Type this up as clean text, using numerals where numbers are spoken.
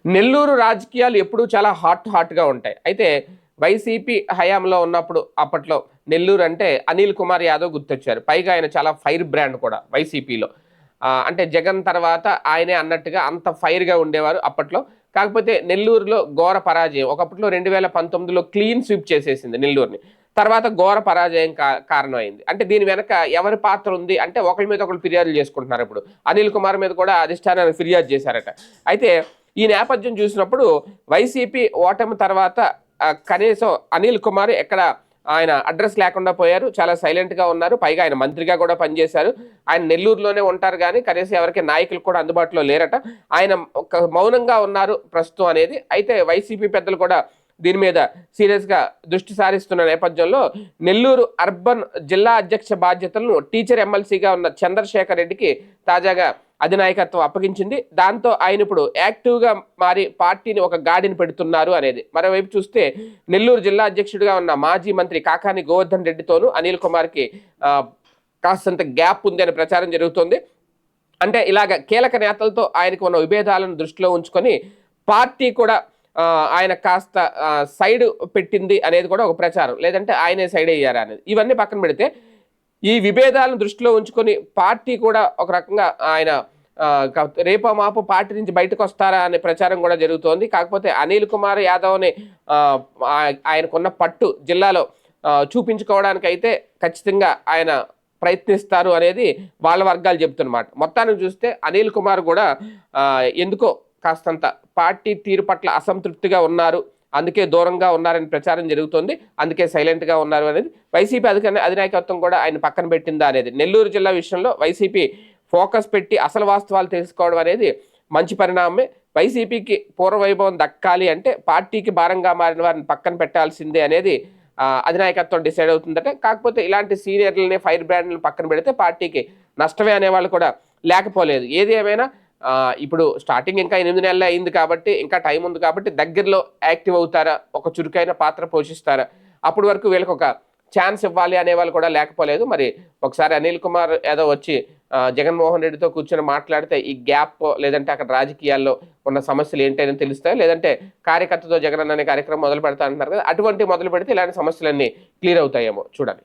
నెల్లూరు రాజకీయాలు ఎప్పుడూ చాలా హాట్‌గా ఉంటాయి. అయితే వైసీపీ హయాంలో ఉన్నప్పుడు అప్పట్లో నెల్లూరు అంటే అనిల్ కుమార్ యాదవ్ గుర్తొచ్చారు. పైగా ఆయన చాలా ఫైర్ బ్రాండ్ కూడా వైసీపీలో. అంటే జగన్ తర్వాత ఆయనే అన్నట్టుగా అంత ఫైర్‌గా ఉండేవారు అప్పట్లో. కాకపోతే నెల్లూరులో ఘోర పరాజయం. ఒకప్పట్లో 2019లో క్లీన్ స్వీప్ చేసేసింది నెల్లూరుని. తర్వాత ఘోర పరాజయం కారణమైంది. అంటే దీని వెనక ఎవరి పాత్ర ఉంది అంటే ఒకళ్ళ మీద ఒకళ్ళు ఫిర్యాదులు చేసుకుంటున్నారు ఇప్పుడు. అనిల్ కుమార్ మీద కూడా అధిష్టానానికి ఫిర్యాదు చేశారట. అయితే ఈ నేపథ్యం చూసినప్పుడు వైసీపీ ఓటమి తర్వాత కనీసం అనిల్ కుమార్ ఎక్కడ ఆయన అడ్రస్ లేకుండా పోయారు. చాలా సైలెంట్‌గా ఉన్నారు. పైగా ఆయన మంత్రిగా కూడా పనిచేశారు. ఆయన నెల్లూరులోనే ఉంటారు గానీ కనీసం ఎవరికి నాయకులు కూడా అందుబాటులో లేరట. ఆయన ఒక మౌనంగా ఉన్నారు ప్రస్తుతం అనేది. అయితే వైసీపీ పెద్దలు కూడా దీని మీద సీరియస్‌గా దృష్టి సారిస్తున్న నేపథ్యంలో నెల్లూరు అర్బన్ జిల్లా అధ్యక్ష బాధ్యతలను టీచర్ ఎమ్మెల్సీగా ఉన్న చంద్రశేఖర్ రెడ్డికి తాజాగా అధినాయకత్వం అప్పగించింది. దాంతో ఆయన ఇప్పుడు యాక్టివ్‌గా మారి పార్టీని ఒక గాడిని పెడుతున్నారు అనేది. మరోవైపు చూస్తే నెల్లూరు జిల్లా అధ్యక్షుడిగా ఉన్న మాజీ మంత్రి కాకాని గోవర్ధన్ రెడ్డితోనూ అనిల్ కుమార్‌కి కాస్తంత గ్యాప్ ఉంది అనే ప్రచారం జరుగుతోంది. అంటే ఇలాగ కీలక నేతలతో ఆయనకు ఉన్న విభేదాలను దృష్టిలో ఉంచుకొని పార్టీ కూడా ఆయన కాస్త సైడ్ పెట్టింది అనేది కూడా ఒక ప్రచారం. లేదంటే ఆయనే సైడ్ అయ్యారా అనేది. ఇవన్నీ పక్కన పెడితే ఈ విభేదాలను దృష్టిలో ఉంచుకొని పార్టీ కూడా ఒక రకంగా ఆయన రేపో మాపో పార్టీ నుంచి బయటకు వస్తారా అనే ప్రచారం కూడా జరుగుతోంది. కాకపోతే అనిల్ కుమార్ యాదవ్ని ఆయనకున్న పట్టు జిల్లాలో చూపించుకోవడానికైతే ఖచ్చితంగా ఆయన ప్రయత్నిస్తారు అనేది వాళ్ళ వర్గాలు చెబుతున్నమాట. మొత్తానికి చూస్తే అనిల్ కుమార్ కూడా ఎందుకో కాస్తంత పార్టీ తీరు పట్ల అసంతృప్తిగా ఉన్నారు. అందుకే దూరంగా ఉన్నారని ప్రచారం జరుగుతోంది. అందుకే సైలెంట్‌గా ఉన్నారు అనేది వైసీపీ అధినాయకత్వం కూడా ఆయన పక్కన పెట్టిందా అనేది. నెల్లూరు జిల్లా విషయంలో వైసీపీ ఫోకస్ పెట్టి అసలు వాస్తవాలు తెలుసుకోవడం అనేది మంచి పరిణామమే. వైసీపీకి పూర్వవైభవం దక్కాలి అంటే పార్టీకి భారంగా మారిన వారిని పక్కన పెట్టాల్సిందే అనేది అధినాయకత్వం డిసైడ్ అవుతుందట. కాకపోతే ఇలాంటి సీనియర్లని ఫైర్ బ్రాండ్‌లను పక్కన పెడితే పార్టీకి నష్టమే అనేవాళ్ళు కూడా లేకపోలేదు. ఏది ఏమైనా ఇప్పుడు స్టార్టింగ్ ఇంకా 8 నెలలే అయింది కాబట్టి ఇంకా టైం ఉంది కాబట్టి దగ్గరలో యాక్టివ్ అవుతారా? ఒక చురుకైన పాత్ర పోషిస్తారా? అప్పటి వరకు వీళ్ళకి ఒక ఛాన్స్ ఇవ్వాలి అనేవాళ్ళు కూడా లేకపోలేదు. మరి ఒకసారి అనిల్ కుమార్ యాదవ్ వచ్చి జగన్మోహన్ రెడ్డితో కూర్చొని మాట్లాడితే ఈ గ్యాప్ లేదంటే అక్కడ రాజకీయాల్లో ఉన్న సమస్యలు ఏంటి తెలుస్తాయి. లేదంటే కార్యకర్తతో జగన్ అనే కార్యక్రమం మొదలు పెడతా అంటున్నారు కదా, అటువంటి మొదలు పెడితే ఇలాంటి సమస్యలన్నీ క్లియర్ అవుతాయేమో చూడాలి.